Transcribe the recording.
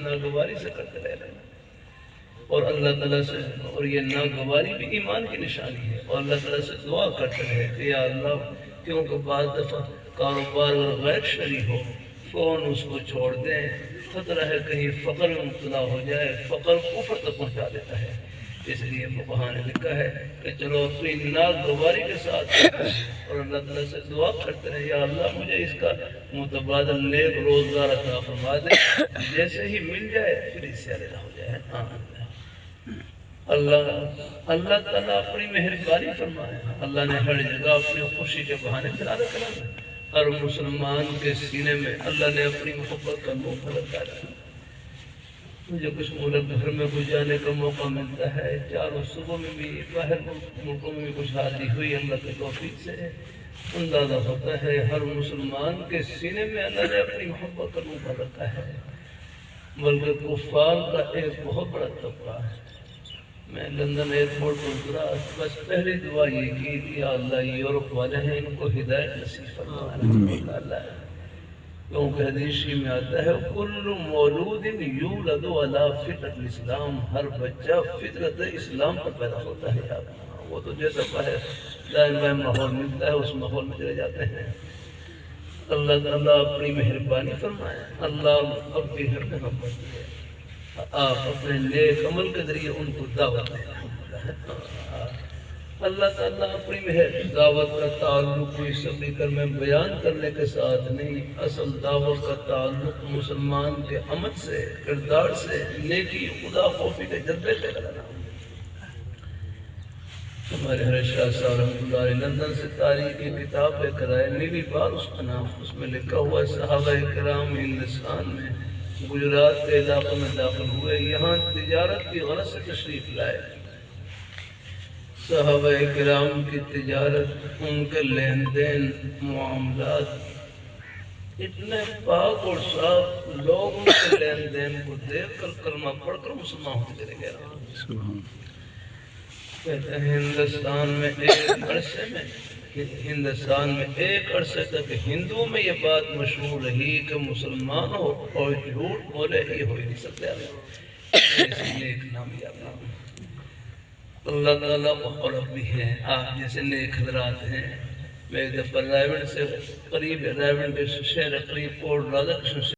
ناگواری سے کرتے رہ لینا، اور اللہ تعالیٰ سے، اور یہ ناگواری بھی ایمان کی نشانی ہے، اور اللہ تعالیٰ سے دعا کرتے رہے کہ یا اللہ، کیونکہ بعض دفعہ کاروبار اور غیر شرعی ہو، فون اس کو چھوڑ دیں، خطرہ ہے کہیں فقر میں مبتلا ہو جائے، فقر کفر تک پہنچا دیتا ہے۔ اس لیے فقہاء نے لکھا ہے کہ چلو اپنی ناگواری کے ساتھ اور اللہ تعالیٰ سے دعا کرتے رہے یا اللہ مجھے اس کا متبادل نیک روزگار عطا فرما دے، جیسے ہی مل جائے پھر اس سے علیحدہ ہو جائے۔ اللہ تعالیٰ اپنی مہربانی فرمائے، اللہ نے ہر جگہ اپنی خوشی کے بہانے پھیلا رکھا ہے۔ ہر مسلمان کے سینے میں اللہ نے اپنی محبت کا نور رکھا ہے۔ مجھے کچھ ملک گھر میں کچھ جانے کا موقع ملتا ہے، چاروں صوبوں میں بھی، باہر ملکوں میں بھی کچھ حاضری ہوئی، اللہ کے توفیق سے اندازہ ہوتا ہے ہر مسلمان کے سینے میں اللہ نے اپنی محبت کا نور رکھا ہے۔ بلکہ کفار کا ایک بہت بڑا طبقہ ہے۔ میں لندن ایئرپورٹ پر اترا، بس پہلی دعا یہ کی کہ یا اللہ یورپ والے ہیں ان کو ہدایت نصیب فرما اللہ، کیونکہ حدیث میں آتا ہے کل مولود یولد علی فطرت الاسلام، ہر بچہ فطرت اسلام پر پیدا ہوتا ہے۔ وہ تو جیسا باہر دائیں بائیں ماحول ملتا ہے اس ماحول میں چلے جاتے ہیں۔ اللہ تعالیٰ اپنی مہربانی فرمائے، اللہ اب بھی ہر محبت ہے، آپ اپنے نیک عمل کے ذریعے ان کو دعوت دیں۔ اللہ تعالیٰ اپنی دعوت کا تعلق کوئی سپیکر میں بیان کرنے کے ساتھ نہیں، اصل دعوت کا تعلق مسلمان کے عمل سے، کردار سے، نیکی خدا خوفی کے جذبے سے کرنا۔ ہمارے حضرت شاہ صاحب رحمۃ اللہ علیہ لندن سے تاریخ کی کتاب لے کر آئے، نیلی بار اس کا نام، اس میں لکھا ہوا ہے صحابہ کرام ہندوستان میں گجرات کے علاقوں میں داخل ہوئے، یہاں تجارت کی غرض سے تشریف لائے۔ صحابہ کرام کی تجارت، ان کے لین دین، معاملات اتنے پاک اور صاف، لوگ ان کے لین دین کو دیکھ کر کلمہ پڑھ کر مسلمان ہوتے چلے گئے۔ کہتے ہیں ہندوستان میں ایک عرصے تک ہندوؤں میں یہ بات مشہور رہی کہ مسلمان ہو اور جھوٹ بولے یہ ہو ہی نہیں سکتے۔ اس لیے ایک نام یاد نام اللہ تعالیٰ اور اب بھی ہیں آپ جیسے نیک حضرات ہیں۔ میں ایک دفعہ رائے گڑھ سے قریب، رائے گڑھ کے شہر قریب پورٹ راجا کرشن